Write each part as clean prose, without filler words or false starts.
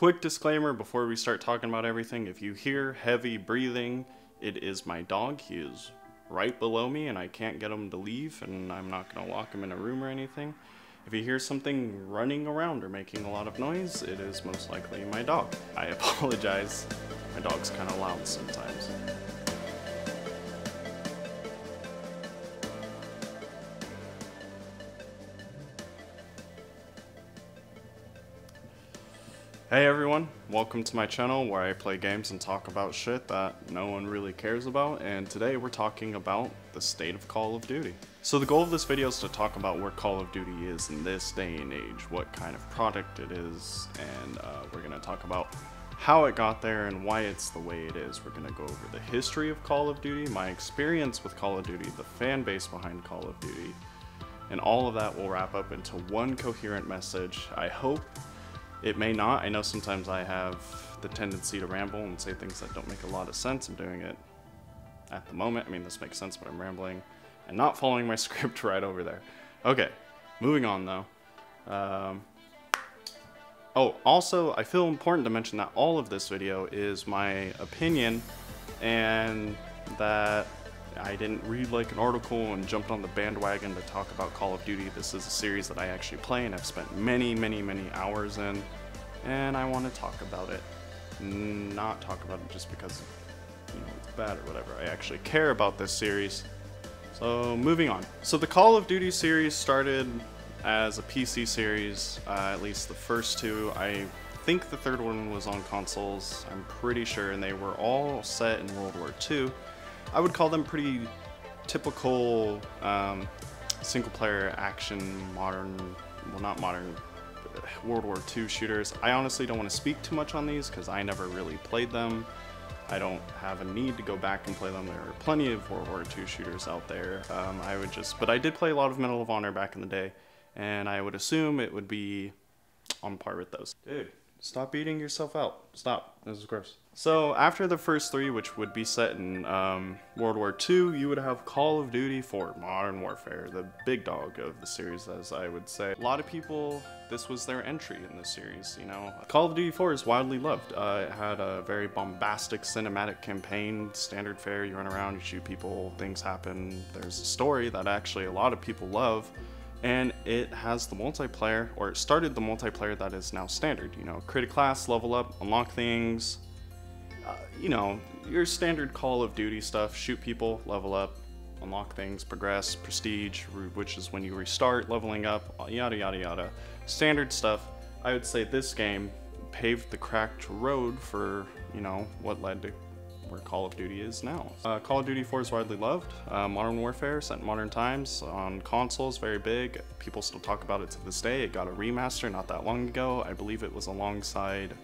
Quick disclaimer before we start talking about everything: if you hear heavy breathing, it is my dog. He is right below me and I can't get him to leave, and I'm not going to lock him in a room or anything. If you hear something running around or making a lot of noise, it is most likely my dog. I apologize. My dog's kind of loud sometimes. Hey everyone, welcome to my channel where I play games and talk about shit that no one really cares about, and today we're talking about the state of Call of Duty. So the goal of this video is to talk about where Call of Duty is in this day and age, what kind of product it is, and we're going to talk about how it got there and why it's the way it is. We're going to go over the history of Call of Duty, my experience with Call of Duty, the fan base behind Call of Duty, and all of that will wrap up into one coherent message. I hope. It may not. I know sometimes I have the tendency to ramble and say things that don't make a lot of sense. I'm doing it at the moment. I mean, this makes sense, but I'm rambling and not following my script right over there. Okay, moving on though. Oh, also, I feel important to mention that all of this video is my opinion and that I didn't read like an article and jumped on the bandwagon to talk about Call of Duty. This is a series that I actually play and I've spent many hours in, and I want to talk about it. Not talk about it just because, you know, it's bad or whatever. I actually care about this series. So moving on. So the Call of Duty series started as a PC series, at least the first two. I think the third one was on consoles, I'm pretty sure, and they were all set in World War II. I would call them pretty typical single-player action, modern, well not modern, World War II shooters. I honestly don't want to speak too much on these because I never really played them. I don't have a need to go back and play them. There are plenty of World War II shooters out there. But I did play a lot of Medal of Honor back in the day, and I would assume it would be on par with those. Dude, stop eating yourself out. Stop. This is gross. So after the first three, which would be set in World War II, you would have Call of Duty 4, Modern Warfare, the big dog of the series, as I would say. A lot of people, this was their entry in the series, you know. Call of Duty 4 is widely loved. It had a very bombastic cinematic campaign, standard fare, you run around, you shoot people, things happen. There's a story that actually a lot of people love. And it has the multiplayer, or it started the multiplayer that is now standard. You know, create a class, level up, unlock things, you know, your standard Call of Duty stuff, shoot people, level up, unlock things, progress, prestige, which is when you restart, leveling up, yada yada yada. Standard stuff. I would say this game paved the cracked road for, you know, what led to where Call of Duty is now. Call of Duty 4 is widely loved. Modern Warfare, set in modern times, on consoles, very big. People still talk about it to this day. It got a remaster not that long ago. I believe it was alongside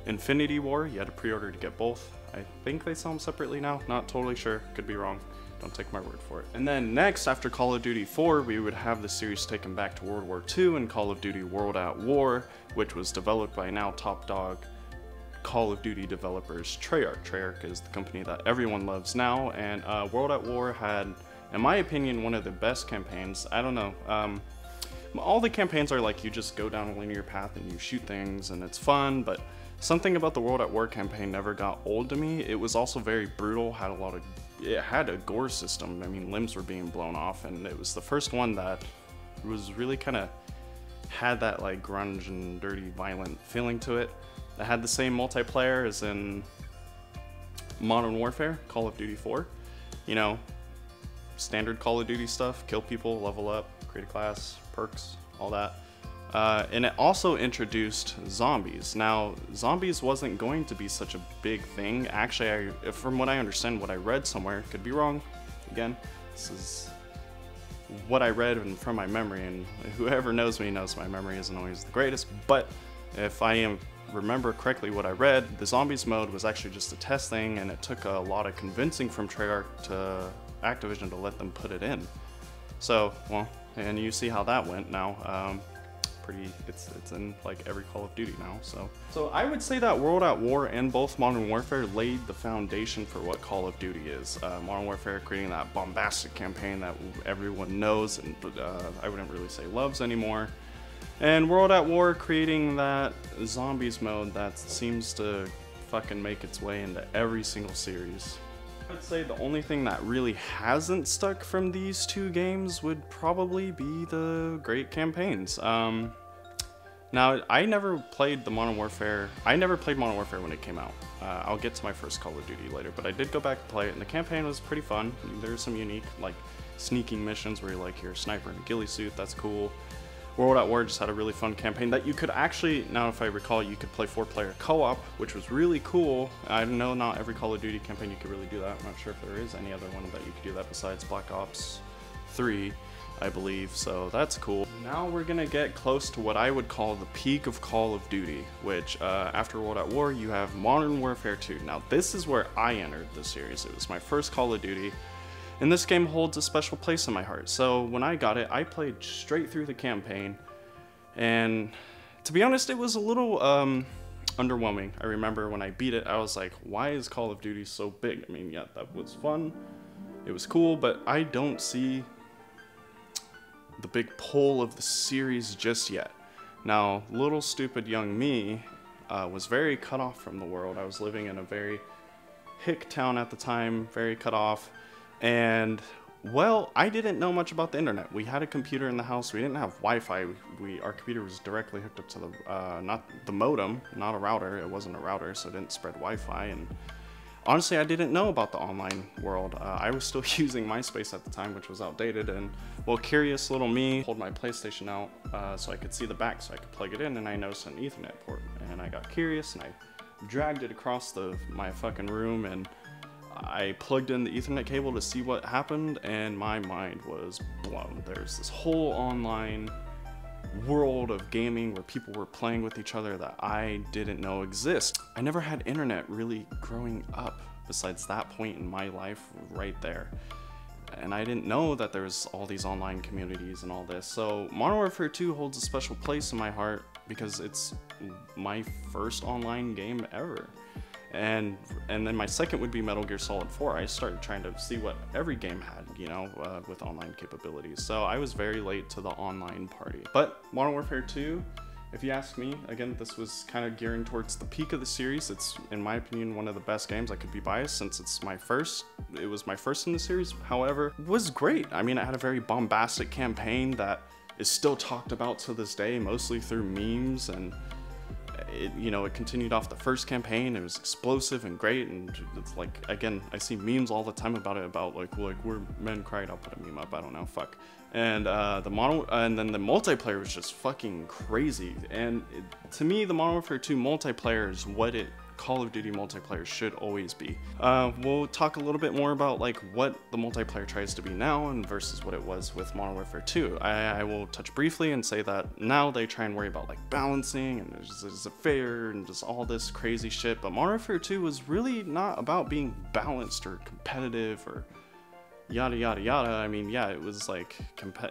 Infinity War. You had to pre-order to get both. I think they sell them separately now. Not totally sure. Could be wrong. Don't take my word for it. And then next, after Call of Duty 4, we would have the series taken back to World War II and Call of Duty World at War, which was developed by now top dog Call of Duty developers Treyarch. Treyarch is the company that everyone loves now, and World at War had, in my opinion, one of the best campaigns. I don't know. All the campaigns are like you just go down a linear path and you shoot things and it's fun, but something about the World at War campaign never got old to me. It was also very brutal, it had a gore system. I mean, limbs were being blown off, and it was the first one that was really kind of had that like grunge and dirty, violent feeling to it. It had the same multiplayer as in Modern Warfare, Call of Duty 4. You know, standard Call of Duty stuff, kill people, level up, create a class, perks, all that. And it also introduced zombies. Now, zombies wasn't going to be such a big thing. Actually, from what I understand, what I read somewhere, could be wrong. Again, this is what I read and from my memory, and whoever knows me knows my memory isn't always the greatest, but if I remember correctly what I read, the zombies mode was actually just a test thing, and it took a lot of convincing from Treyarch to Activision to let them put it in. So, well, and you see how that went now. It's in like every Call of Duty now. So I would say that World at War and both Modern Warfare laid the foundation for what Call of Duty is. Modern Warfare creating that bombastic campaign that everyone knows and I wouldn't really say loves anymore. And World at War creating that zombies mode that seems to fucking make its way into every single series. I'd say the only thing that really hasn't stuck from these two games would probably be the great campaigns. Now, I never played the Modern Warfare. I never played Modern Warfare when it came out. I'll get to my first Call of Duty later, but I did go back and play it, and the campaign was pretty fun. There's some unique, like, sneaking missions where you're like, you're a sniper in a ghillie suit, that's cool. World at War just had a really fun campaign that you could actually, now if I recall, you could play 4-player co-op, which was really cool. I know not every Call of Duty campaign you could really do that. I'm not sure if there is any other one that you could do that besides Black Ops 3, I believe, so that's cool. Now we're gonna get close to what I would call the peak of Call of Duty, which after World at War, you have Modern Warfare 2. Now this is where I entered the series. It was my first Call of Duty. And this game holds a special place in my heart. So when I got it, I played straight through the campaign. And to be honest, it was a little underwhelming. I remember when I beat it, I was like, why is Call of Duty so big? I mean, yeah, that was fun. It was cool, but I don't see the big pull of the series just yet. Now, little stupid young me was very cut off from the world. I was living in a very hick town at the time, very cut off. And, well, I didn't know much about the internet. We had a computer in the house. We didn't have Wi-Fi. Our computer was directly hooked up to the, not the modem, not a router. It wasn't a router, so it didn't spread Wi-Fi. And honestly, I didn't know about the online world. I was still using MySpace at the time, which was outdated. And, well, curious little me pulled my PlayStation out so I could see the back, so I could plug it in. And I noticed an Ethernet port. And I got curious, and I dragged it across my fucking room, and I plugged in the Ethernet cable to see what happened, and my mind was blown. There's this whole online world of gaming where people were playing with each other that I didn't know exist. I never had internet really growing up besides that point in my life right there. And I didn't know that there was all these online communities and all this. So Modern Warfare 2 holds a special place in my heart because it's my first online game ever. And then my second would be Metal Gear Solid 4. I started trying to see what every game had, you know, with online capabilities. So I was very late to the online party. But Modern Warfare 2, if you ask me, again, this was kind of gearing towards the peak of the series. It's, in my opinion, one of the best games. I could be biased since it's my first. It was my first in the series. However, it was great. I mean, it had a very bombastic campaign that is still talked about to this day, mostly through memes, and it continued off the first campaign. It was explosive and great, and it's like, again, I see memes all the time about it, about like where men cried. I'll put a meme up, I don't know, fuck. And and then the multiplayer was just fucking crazy. And to me, the Modern Warfare 2 multiplayer is what Call of Duty multiplayer should always be. We'll talk a little bit more about like what the multiplayer tries to be now and versus what it was with Modern Warfare 2. I will touch briefly and say that now they try and worry about like balancing and is it fair and just all this crazy shit, but Modern Warfare 2 was really not about being balanced or competitive or yada yada yada. I mean, yeah, it was like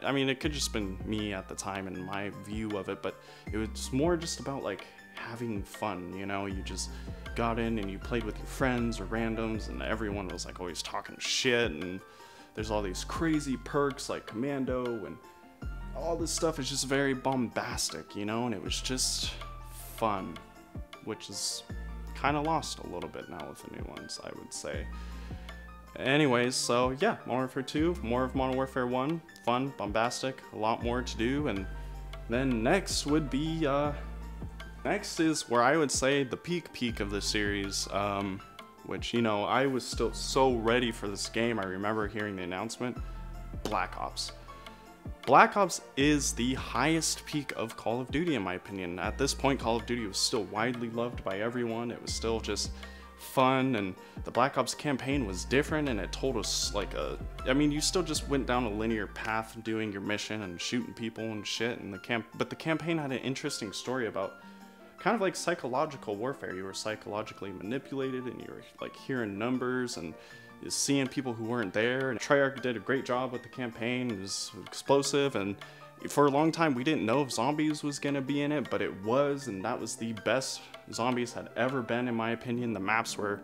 I mean, it could just been me at the time and my view of it, but it was more just about like having fun, you know. You just got in and you played with your friends or randoms, and everyone was like always talking shit, and there's all these crazy perks like commando, and all this stuff is just very bombastic, you know, and it was just fun, which is kind of lost a little bit now with the new ones, I would say. Anyways, so yeah, Modern Warfare 2, more of Modern Warfare 1, fun, bombastic, a lot more to do. And then next would be next is where I would say the peak of the series, which, you know, I was still so ready for this game. I remember hearing the announcement, Black Ops. Black Ops is the highest peak of Call of Duty in my opinion. At this point, Call of Duty was still widely loved by everyone. It was still just fun, and the Black Ops campaign was different, and it told us like I mean, you still just went down a linear path doing your mission and shooting people and shit, and but the campaign had an interesting story about kind of like psychological warfare. You were psychologically manipulated, and you were like hearing numbers and seeing people who weren't there. And Treyarch did a great job with the campaign. It was explosive, and for a long time we didn't know if zombies was gonna be in it, but it was, and that was the best zombies had ever been in my opinion. The maps were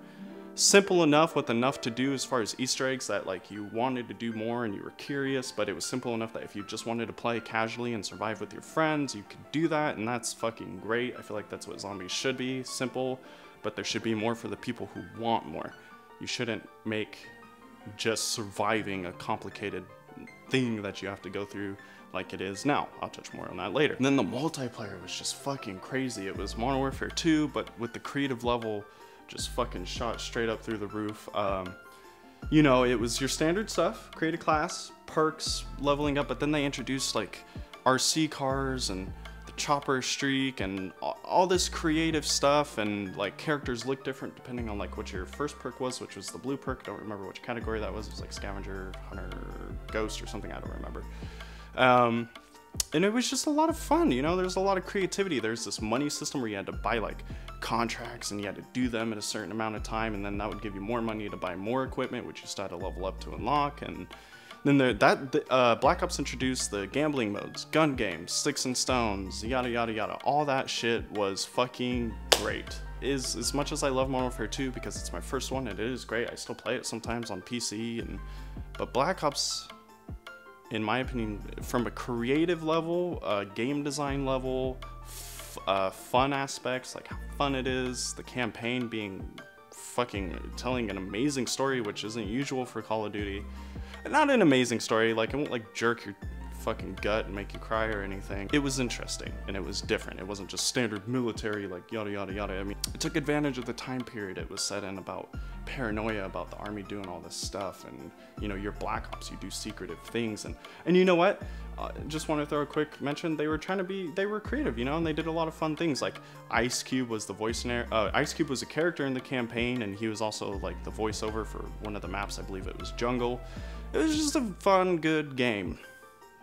simple enough with enough to do as far as Easter eggs that like you wanted to do more and you were curious, but it was simple enough that if you just wanted to play casually and survive with your friends, you could do that, and that's fucking great. I feel like that's what zombies should be, simple, but there should be more for the people who want more. You shouldn't make just surviving a complicated thing that you have to go through like it is now. I'll touch more on that later. And then the multiplayer was just fucking crazy. It was Modern Warfare 2, but with the creative level just fucking shot straight up through the roof. You know, it was your standard stuff, create a class, perks, leveling up, but then they introduced like RC cars and the chopper streak and all this creative stuff, and like characters look different depending on like what your first perk was, which was the blue perk. I don't remember which category that was. It was like scavenger, hunter, ghost or something, I don't remember. And it was just a lot of fun, you know, there's a lot of creativity. There's this money system where you had to buy like contracts and you had to do them at a certain amount of time, and then that would give you more money to buy more equipment, which you still had to level up to unlock. And then Black Ops introduced the gambling modes, gun games, sticks and stones, yada yada yada. All that shit was fucking great. As much as I love Modern Warfare 2 because it's my first one, and it is great, I still play it sometimes on PC, but Black Ops, in my opinion, from a creative level, game design level, fun aspects, like how fun it is, the campaign being fucking telling an amazing story, which isn't usual for Call of Duty. Not an amazing story, like it won't like jerk your fucking gut and make you cry or anything. It was interesting and it was different. It wasn't just standard military like yada yada yada. I mean, it took advantage of the time period it was set in, about paranoia about the army doing all this stuff, and you know, you're Black Ops, you do secretive things, and you know what, just want to throw a quick mention, they were creative, you know, and they did a lot of fun things. Like Ice Cube was the Ice Cube was a character in the campaign, and he was also like the voiceover for one of the maps. I believe it was Jungle. It was just a fun, good game.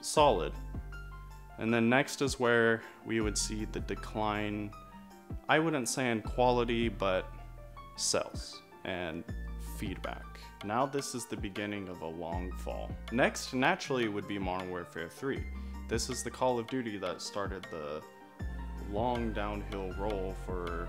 Solid. And then next is where we would see the decline, I wouldn't say in quality, but sales and feedback. Now this is the beginning of a long fall. Next, naturally, would be Modern Warfare 3. This is the Call of Duty that started the long downhill roll for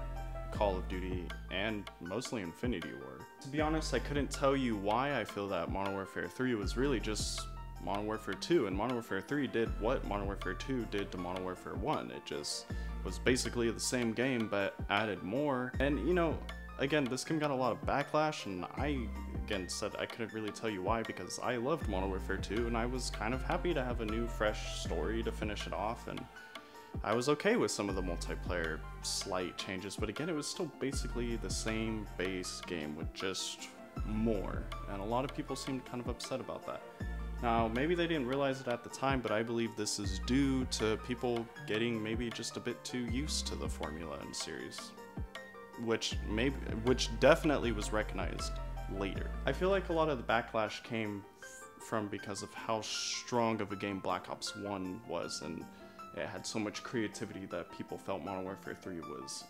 Call of Duty and mostly Infinity War. To be honest, I couldn't tell you why I feel that Modern Warfare 3 was really just Modern Warfare 2, and Modern Warfare 3 did what Modern Warfare 2 did to Modern Warfare 1. It just was basically the same game but added more. And you know, again, this game got a lot of backlash, and I again said I couldn't really tell you why, because I loved Modern Warfare 2 and I was kind of happy to have a new fresh story to finish it off, and I was okay with some of the multiplayer slight changes, but again, it was still basically the same base game with just more, and a lot of people seemed kind of upset about that. Now, maybe they didn't realize it at the time, but I believe this is due to people getting maybe just a bit too used to the formula and series, which definitely was recognized later. I feel like a lot of the backlash came from because of how strong of a game Black Ops 1 was, and it had so much creativity that people felt Modern Warfare 3 was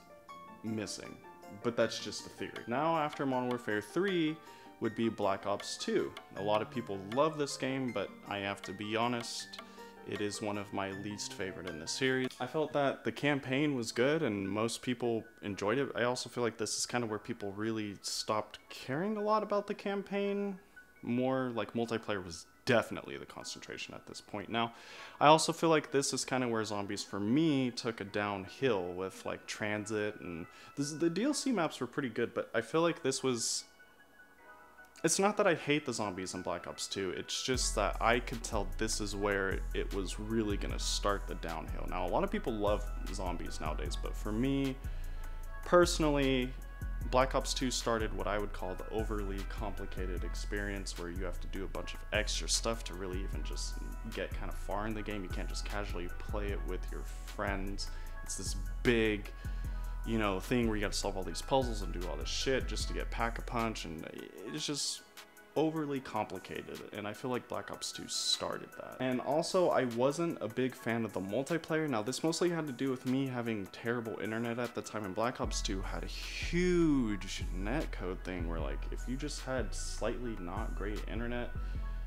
missing. But that's just a theory. Now, after Modern Warfare 3 would be Black Ops 2. A lot of people love this game, but I have to be honest, it is one of my least favorite in the series. I felt that the campaign was good and most people enjoyed it. I also feel like this is kind of where people really stopped caring a lot about the campaign. More like multiplayer was definitely the concentration at this point. Now, I also feel like this is kind of where zombies for me took a downhill with like transit, and the DLC maps were pretty good, but I feel like this was, it's not that I hate the zombies in Black Ops 2, it's just that I could tell this is where it was really gonna start the downhill. Now, a lot of people love zombies nowadays, but for me, personally, Black Ops 2 started what I would call the overly complicated experience, where you have to do a bunch of extra stuff to really even just get kind of far in the game. You can't just casually play it with your friends. It's this big, you know, thing where you got to solve all these puzzles and do all this shit just to get Pack-a-Punch, and it's just overly complicated, and I feel like Black Ops 2 started that. And also, I wasn't a big fan of the multiplayer. Now, this mostly had to do with me having terrible internet at the time, and Black Ops 2 had a huge netcode thing where, like, if you just had slightly not great internet,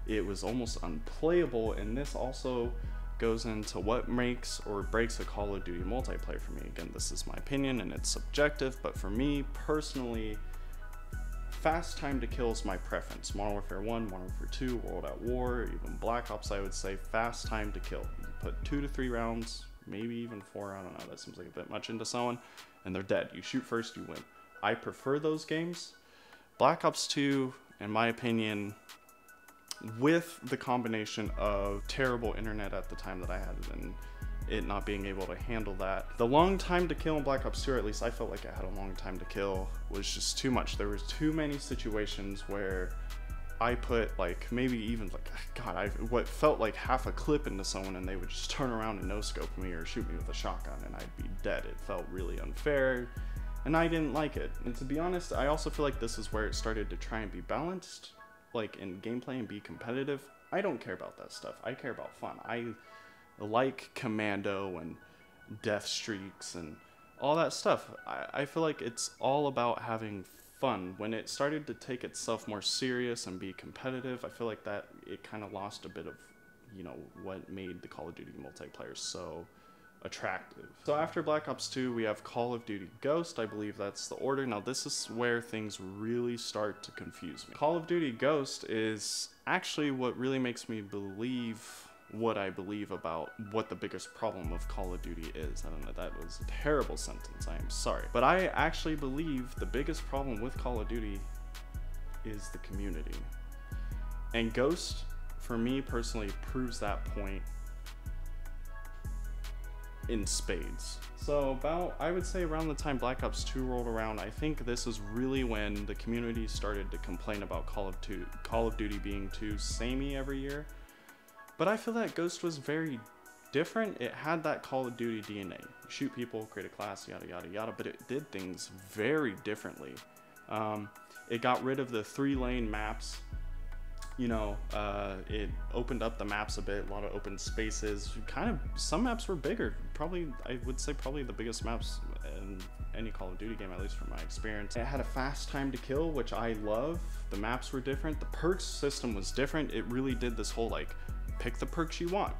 it was almost unplayable. And this also goes into what makes or breaks a Call of Duty multiplayer for me. Again, this is my opinion and it's subjective, but for me personally, fast time to kill is my preference. Modern Warfare 1, Modern Warfare 2, World at War, even Black Ops, I would say fast time to kill. You put 2 to 3 rounds, maybe even 4, I don't know, that seems like a bit much, into someone, and they're dead. You shoot first, you win. I prefer those games. Black Ops 2, in my opinion, with the combination of terrible internet at the time that I had and it not being able to handle that. The long time to kill in Black Ops 2, or at least I felt like I had a long time to kill, was just too much. There was too many situations where I put like maybe even like, God, what felt like half a clip into someone and they would just turn around and no-scope me or shoot me with a shotgun and I'd be dead. It felt really unfair and I didn't like it. And to be honest, I also feel like this is where it started to try and be balanced, like in gameplay, and be competitive. I don't care about that stuff. I care about fun. I like commando and death streaks and all that stuff. I feel like it's all about having fun. When it started to take itself more serious and be competitive, I feel like that it kind of lost a bit of, you know, what made the Call of Duty multiplayer so attractive. So after Black Ops 2, we have Call of Duty Ghost. I believe that's the order. Now this is where things really start to confuse me. Call of Duty Ghost is actually what really makes me believe what I believe about what the biggest problem of Call of Duty is. I don't know, that was a terrible sentence, I am sorry. But I actually believe the biggest problem with Call of Duty is the community. And Ghost, for me personally, proves that point in spades. So about, I would say around the time Black Ops 2 rolled around, I think this is really when the community started to complain about Call of Duty being too samey every year. But I feel that Ghost was very different. It had that Call of Duty DNA. You shoot people, create a class, yada yada yada, but it did things very differently. It got rid of the 3-lane maps. You know, it opened up the maps a bit, a lot of open spaces. Kind of, some maps were bigger. Probably, I would say probably the biggest maps in any Call of Duty game, at least from my experience. It had a fast time to kill, which I love. The maps were different. The perks system was different. It really did this whole like, pick the perks you want,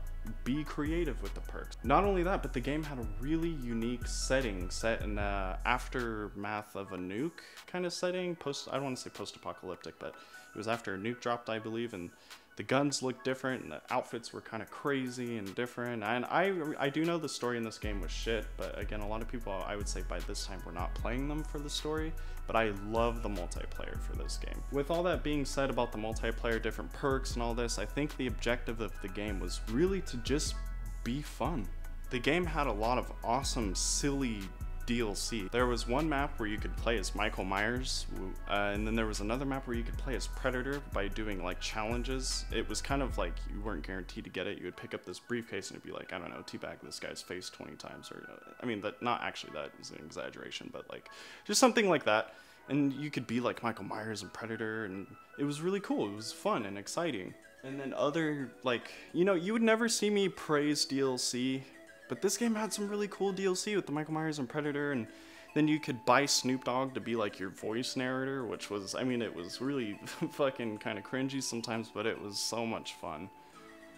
be creative with the perks. Not only that, but the game had a really unique setting set in the aftermath of a nuke kind of setting. I don't want to say post-apocalyptic, but it was after a nuke dropped, I believe, and the guns looked different and the outfits were kind of crazy and different. And I do know the story in this game was shit, but again, a lot of people, I would say by this time, were not playing them for the story, but I love the multiplayer for this game. With all that being said about the multiplayer, different perks and all this, I think the objective of the game was really to just be fun. The game had a lot of awesome, silly DLC. There was one map where you could play as Michael Myers, and then there was another map where you could play as Predator by doing like challenges. It was kind of like you weren't guaranteed to get it. You would pick up this briefcase and it'd be like, I don't know, teabag this guy's face 20 times, or I mean, that not actually, that is an exaggeration, but like just something like that. And you could be like Michael Myers and Predator, and it was really cool. It was fun and exciting. And then other, like, you know, you would never see me praise DLC, but this game had some really cool DLC with the Michael Myers and Predator, and then you could buy Snoop Dogg to be like your voice narrator, which was, I mean, it was really fucking kind of cringy sometimes, but it was so much fun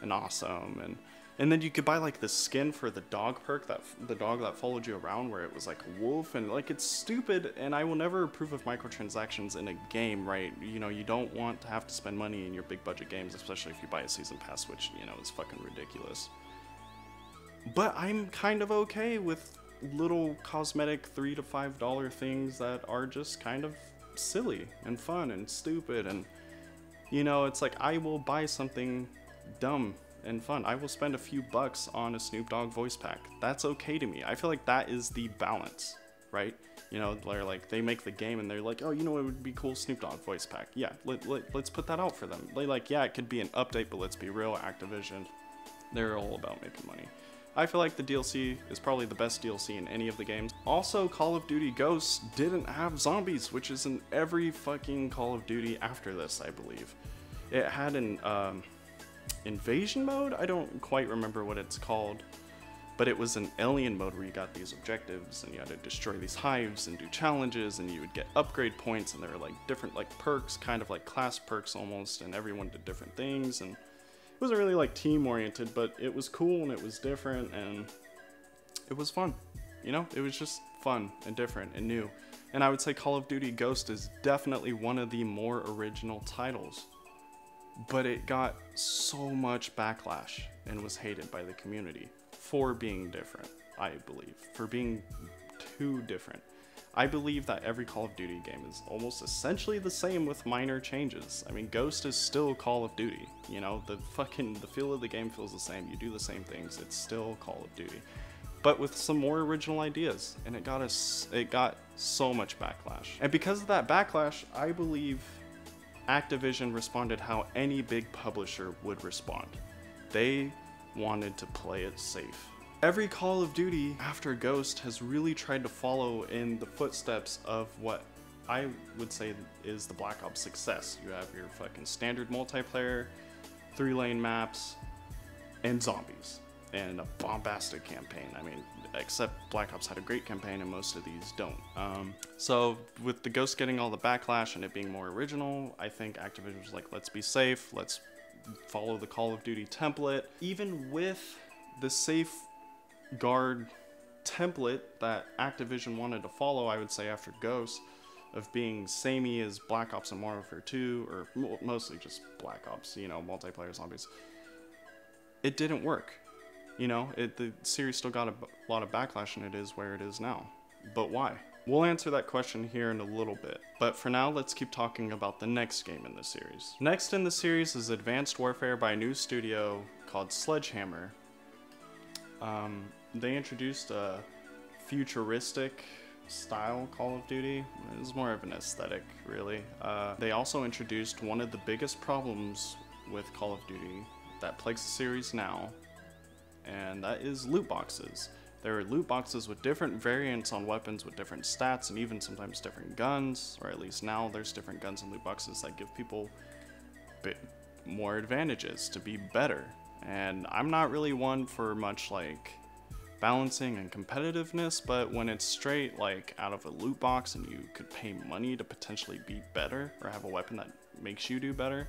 and awesome. And then you could buy like the skin for the dog perk, the dog that followed you around, where it was like a wolf, and like, it's stupid, and I will never approve of microtransactions in a game, right? You know, you don't want to have to spend money in your big budget games, especially if you buy a season pass, which, you know, is fucking ridiculous. But I'm kind of okay with little cosmetic $3 to $5 things that are just kind of silly and fun and stupid, and you know, it's like, I will buy something dumb and fun. I will spend a few bucks on a Snoop Dogg voice pack. That's okay to me. I feel like that is the balance, right? You know, they're like, they make the game and they're like, oh, you know, it would be cool, Snoop Dogg voice pack. Yeah, let's put that out for them. They like, yeah, it could be an update, but let's be real, Activision, they're all about making money. I feel like the DLC is probably the best DLC in any of the games. Also, Call of Duty Ghosts didn't have zombies, which is in every fucking Call of Duty after this, I believe. It had an invasion mode? I don't quite remember what it's called, but it was an alien mode where you got these objectives and you had to destroy these hives and do challenges, and you would get upgrade points, and there were like different like perks, kind of like class perks almost, and everyone did different things, and it wasn't really like team oriented, but it was cool and it was different and it was fun. You know, it was just fun and different and new. And I would say Call of Duty Ghost is definitely one of the more original titles. But it got so much backlash and was hated by the community for being different, I believe. For being too different. I believe that every Call of Duty game is almost essentially the same with minor changes. I mean, Ghost is still Call of Duty. You know, the feel of the game feels the same. You do the same things. It's still Call of Duty. But with some more original ideas, and it got so much backlash. And because of that backlash, I believe Activision responded how any big publisher would respond. They wanted to play it safe. Every Call of Duty after Ghost has really tried to follow in the footsteps of what I would say is the Black Ops success. You have your fucking standard multiplayer, 3-lane maps, and zombies, and a bombastic campaign. I mean, except Black Ops had a great campaign and most of these don't. So with the Ghost getting all the backlash and it being more original, I think Activision was like, let's be safe, let's follow the Call of Duty template. Even with the safeguard template that Activision wanted to follow, I would say after Ghost, of being samey as Black Ops and Modern Warfare 2, or mostly just Black Ops, you know, multiplayer zombies, it didn't work. You know, the series still got a lot of backlash and it is where it is now. But why? We'll answer that question here in a little bit. But for now, let's keep talking about the next game in the series. Next in the series is Advanced Warfare by a new studio called Sledgehammer. They introduced a futuristic style Call of Duty. It was more of an aesthetic, really. They also introduced one of the biggest problems with Call of Duty that plagues the series now, and that is loot boxes. There are loot boxes with different variants on weapons with different stats and even sometimes different guns, or at least now there's different guns and loot boxes that give people a bit more advantages to be better. And I'm not really one for much like balancing and competitiveness, but when it's straight like out of a loot box and you could pay money to potentially be better or have a weapon that makes you do better,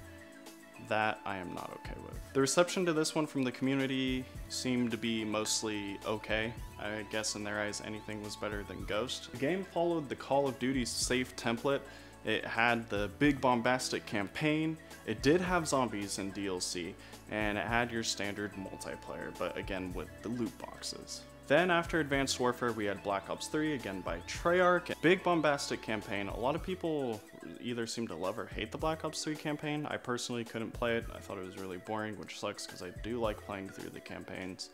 that I am not okay with. The reception to this one from the community seemed to be mostly okay. I guess in their eyes anything was better than Ghost. The game followed the Call of Duty safe template. It had the big bombastic campaign, it did have zombies and DLC, and it had your standard multiplayer, but again with the loot boxes. Then after Advanced Warfare we had Black Ops 3, again by Treyarch. Big bombastic campaign. A lot of people either seem to love or hate the Black Ops 3 campaign. I personally couldn't play it. I thought it was really boring, which sucks because I do like playing through the campaigns.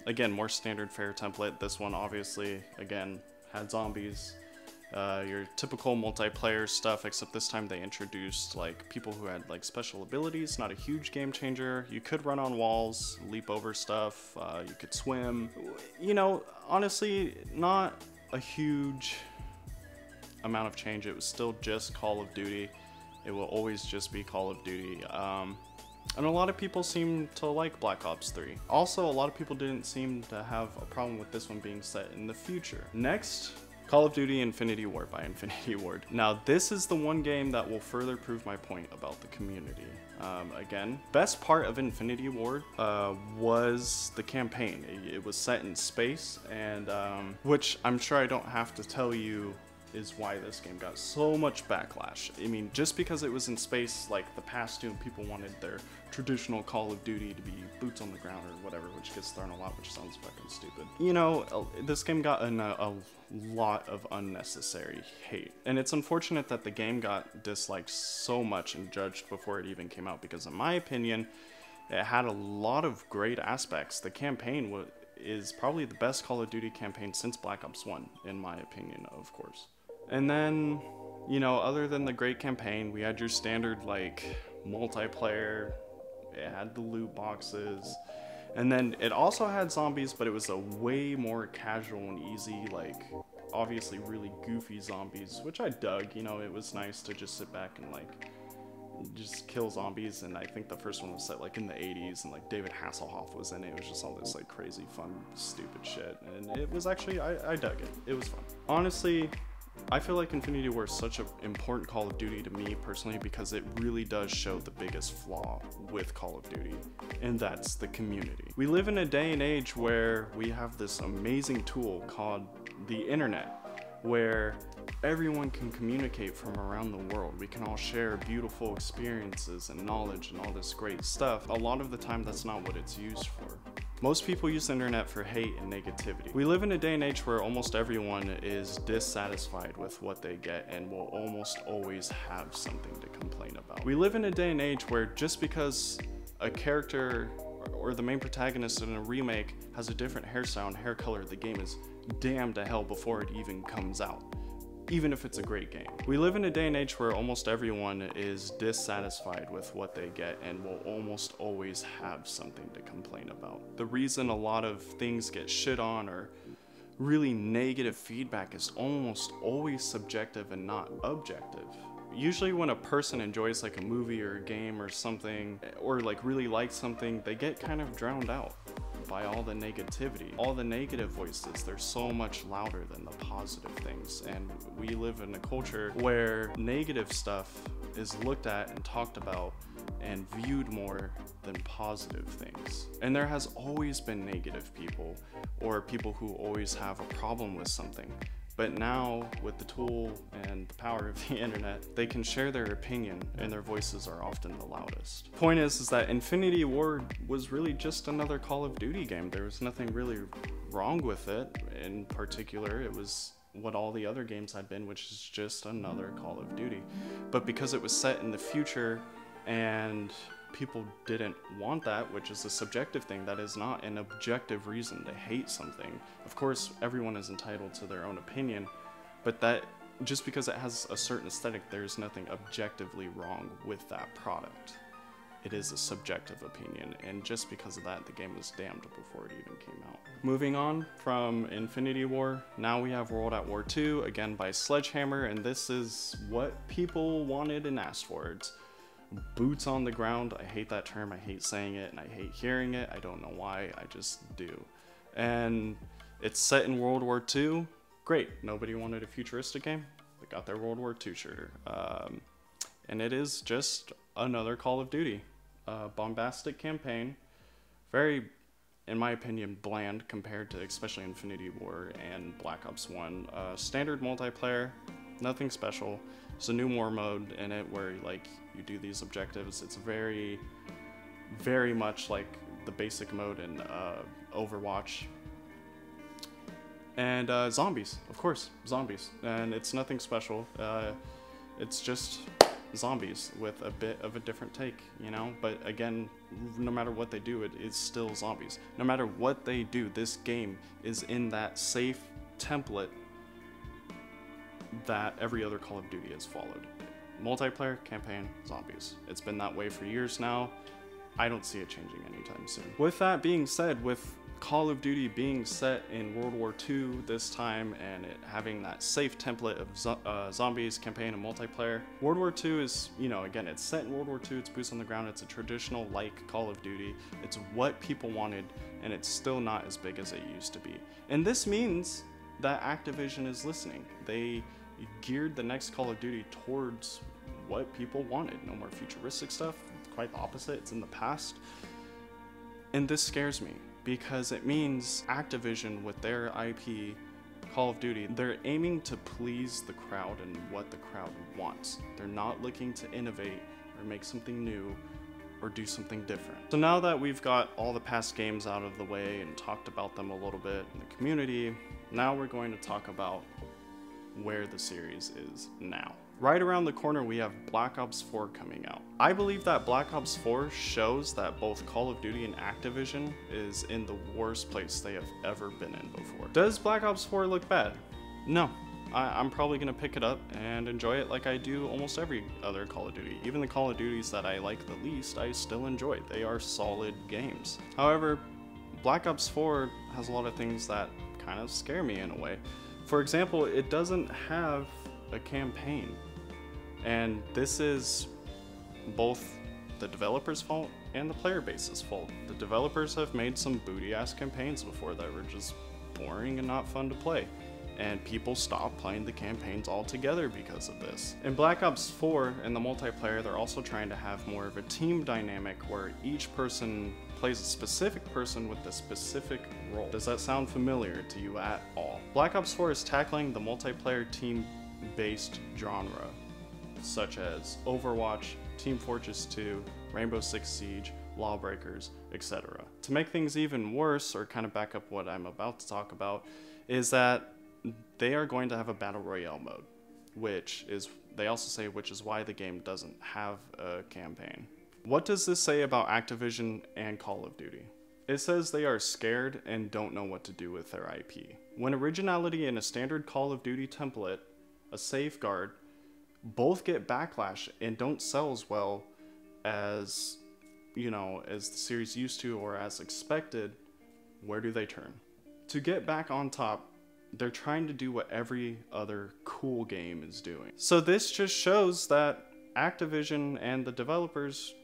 Again, more standard fare template. This one obviously, again, had zombies. Your typical multiplayer stuff, except this time they introduced like people who had like special abilities. Not a huge game changer. You could run on walls, leap over stuff, you could swim. You know, honestly, not a huge amount of change. It was still just Call of Duty. It will always just be Call of Duty. And a lot of people seem to like Black Ops 3. Also, a lot of people didn't seem to have a problem with this one being set in the future. Next, Call of Duty Infinity Ward by Infinity Ward. Now this is the one game that will further prove my point about the community. Again, best part of Infinity Ward was the campaign. It was set in space, and which I'm sure I don't have to tell you is why this game got so much backlash. I mean, just because it was in space, like the past Doom, people wanted their traditional Call of Duty to be boots on the ground or whatever, which gets thrown a lot, which sounds fucking stupid. You know, this game got a lot of unnecessary hate. And it's unfortunate that the game got disliked so much and judged before it even came out, because in my opinion, it had a lot of great aspects. The campaign is probably the best Call of Duty campaign since Black Ops 1, in my opinion, of course. And then, you know, other than the great campaign, we had your standard, like, multiplayer. It had the loot boxes. And then it also had zombies, but it was a way more casual and easy, like, obviously really goofy zombies, which I dug. You know, it was nice to just sit back and, like, just kill zombies. And I think the first one was set, like, in the 80s, and, like, David Hasselhoff was in it. It was just all this, like, crazy, fun, stupid shit. And it was actually, I dug it. It was fun. Honestly, I feel like Infinity Ward is such an important Call of Duty to me personally, because it really does show the biggest flaw with Call of Duty, and that's the community. We live in a day and age where we have this amazing tool called the internet, where everyone can communicate from around the world. We can all share beautiful experiences and knowledge and all this great stuff. A lot of the time, that's not what it's used for. Most people use the internet for hate and negativity. We live in a day and age where almost everyone is dissatisfied with what they get and will almost always have something to complain about. We live in a day and age where just because a character or the main protagonist in a remake has a different hairstyle and hair color, the game is damned to hell before it even comes out, even if it's a great game. We live in a day and age where almost everyone is dissatisfied with what they get and will almost always have something to complain about. The reason a lot of things get shit on or really negative feedback is almost always subjective and not objective. Usually when a person enjoys like a movie or a game or something, or like really likes something, they get kind of drowned out by all the negativity. All the negative voices, they're so much louder than the positive things. And we live in a culture where negative stuff is looked at and talked about and viewed more than positive things. And there has always been negative people or people who always have a problem with something. But now, with the tool and the power of the internet, they can share their opinion and their voices are often the loudest. Point is that Infinity Ward was really just another Call of Duty game. There was nothing really wrong with it in particular. It was what all the other games had been, which is just another Call of Duty. But because it was set in the future and people didn't want that, which is a subjective thing, that is not an objective reason to hate something. Of course, everyone is entitled to their own opinion, but that just because it has a certain aesthetic, there's nothing objectively wrong with that product. It is a subjective opinion, and just because of that, the game was damned before it even came out. Moving on from Infinity War, now we have World at War II, again by Sledgehammer, and this is what people wanted and asked for. It's boots on the ground. I hate that term. I hate saying it and I hate hearing it. I don't know why, I just do. And it's set in World War II. Great. Nobody wanted a futuristic game. They got their World War II shooter. And it is just another Call of Duty. Bombastic campaign. Very, in my opinion, bland compared to especially Infinity War and Black Ops 1. Standard multiplayer, nothing special. There's a new war mode in it where like you do these objectives. It's very, very much like the basic mode in Overwatch. And zombies, of course, zombies. And it's nothing special. It's just zombies with a bit of a different take, you know? But again, no matter what they do, it is still zombies. No matter what they do, this game is in that safe template that every other Call of Duty has followed. Multiplayer, campaign, zombies. It's been that way for years now. I don't see it changing anytime soon. With that being said, with Call of Duty being set in World War II this time and it having that safe template of zombies, campaign, and multiplayer, World War II is, you know, again, it's set in World War II, it's boots on the ground, it's a traditional like Call of Duty, it's what people wanted, and it's still not as big as it used to be. And this means that Activision is listening. They geared the next Call of Duty towards what people wanted. No more futuristic stuff, quite the opposite, it's in the past. And this scares me because it means Activision with their IP, Call of Duty, they're aiming to please the crowd and what the crowd wants. They're not looking to innovate or make something new or do something different. So now that we've got all the past games out of the way and talked about them a little bit in the community, now we're going to talk about where the series is now. Right around the corner, we have Black Ops 4 coming out. I believe that Black Ops 4 shows that both Call of Duty and Activision is in the worst place they have ever been in before. Does Black Ops 4 look bad? No. I'm probably gonna pick it up and enjoy it like I do almost every other Call of Duty. Even the Call of Duties that I like the least, I still enjoy. They are solid games. However, Black Ops 4 has a lot of things that kind of scare me in a way. For example, it doesn't have a campaign. And this is both the developer's fault and the player base's fault. The developers have made some booty-ass campaigns before that were just boring and not fun to play. And people stopped playing the campaigns altogether because of this. In Black Ops 4 and the multiplayer, they're also trying to have more of a team dynamic where each person plays a specific person with a specific role. Does that sound familiar to you at all? Black Ops 4 is tackling the multiplayer team based genre, such as Overwatch, Team Fortress 2, Rainbow Six Siege, Lawbreakers, etc. To make things even worse, or kind of back up what I'm about to talk about, is that they are going to have a Battle Royale mode, which is, they also say, which is why the game doesn't have a campaign. What does this say about Activision and Call of Duty? It says they are scared and don't know what to do with their IP. When originality in a standard Call of Duty template, a safeguard, both get backlash and don't sell as well as, you know, as the series used to or as expected, where do they turn? To get back on top, they're trying to do what every other cool game is doing. So this just shows that Activision and the developers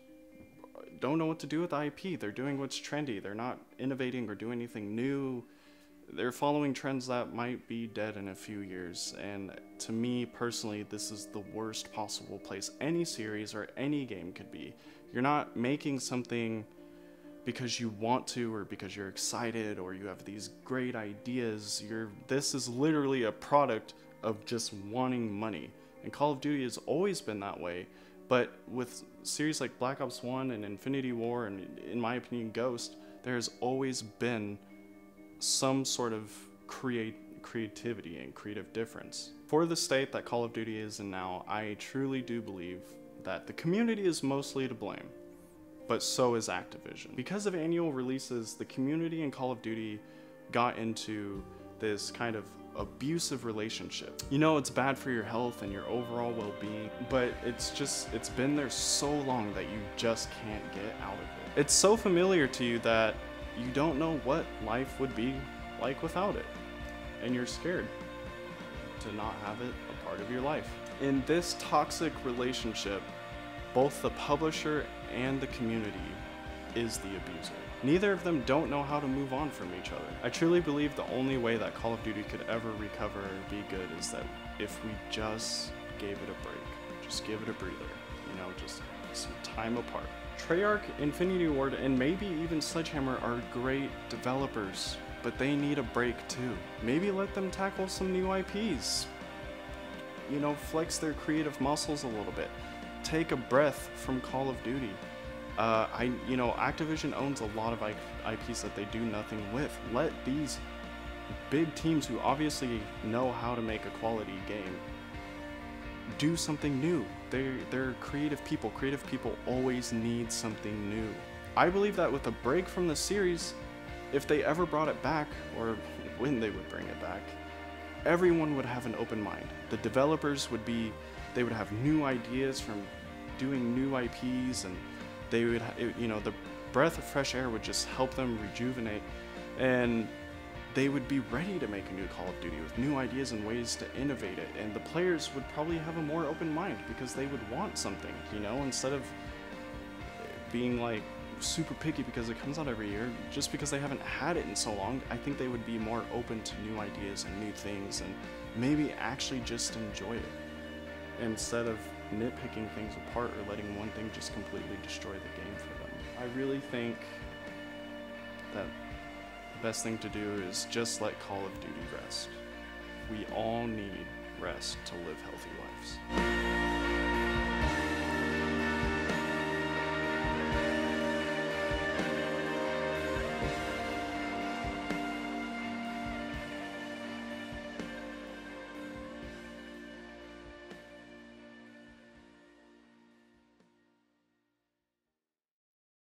don't know what to do with IP. They're doing what's trendy. They're not innovating or doing anything new. They're following trends that might be dead in a few years. And to me personally, this is the worst possible place any series or any game could be. You're not making something because you want to or because you're excited or you have these great ideas. This is literally a product of just wanting money. And Call of Duty has always been that way. But with series like Black Ops 1 and Infinity War and, in my opinion, Ghost, there has always been some sort of creativity and creative difference. For the state that Call of Duty is in now, I truly do believe that the community is mostly to blame, but so is Activision. Because of annual releases, the community in Call of Duty got into this kind of abusive relationship. You know, it's bad for your health and your overall well-being, but it's been there so long that you just can't get out of it. It's so familiar to you that you don't know what life would be like without it, and you're scared to not have it a part of your life. In this toxic relationship, both the publisher and the community is the abuser. Neither of them don't know how to move on from each other. I truly believe the only way that Call of Duty could ever recover and be good is that if we just gave it a break, just give it a breather, you know, just some time apart. Treyarch, Infinity Ward, and maybe even Sledgehammer are great developers, but they need a break too. Maybe let them tackle some new IPs. You know, flex their creative muscles a little bit. Take a breath from Call of Duty. Activision owns a lot of IPs that they do nothing with. Let these big teams who obviously know how to make a quality game do something new. They're creative people. Creative people always need something new. I believe that with a break from the series, if they ever brought it back, or when they would bring it back, everyone would have an open mind. The developers would have new ideas from doing new IPs, and they would, the breath of fresh air would just help them rejuvenate, and they would be ready to make a new Call of Duty with new ideas and ways to innovate it, and the players would probably have a more open mind because they would want something, you know, instead of being like super picky because it comes out every year. Just because they haven't had it in so long, I think they would be more open to new ideas and new things, and maybe actually just enjoy it instead of nitpicking things apart or letting one thing just completely destroy the game for them. I really think that the best thing to do is just let Call of Duty rest. We all need rest to live healthy lives.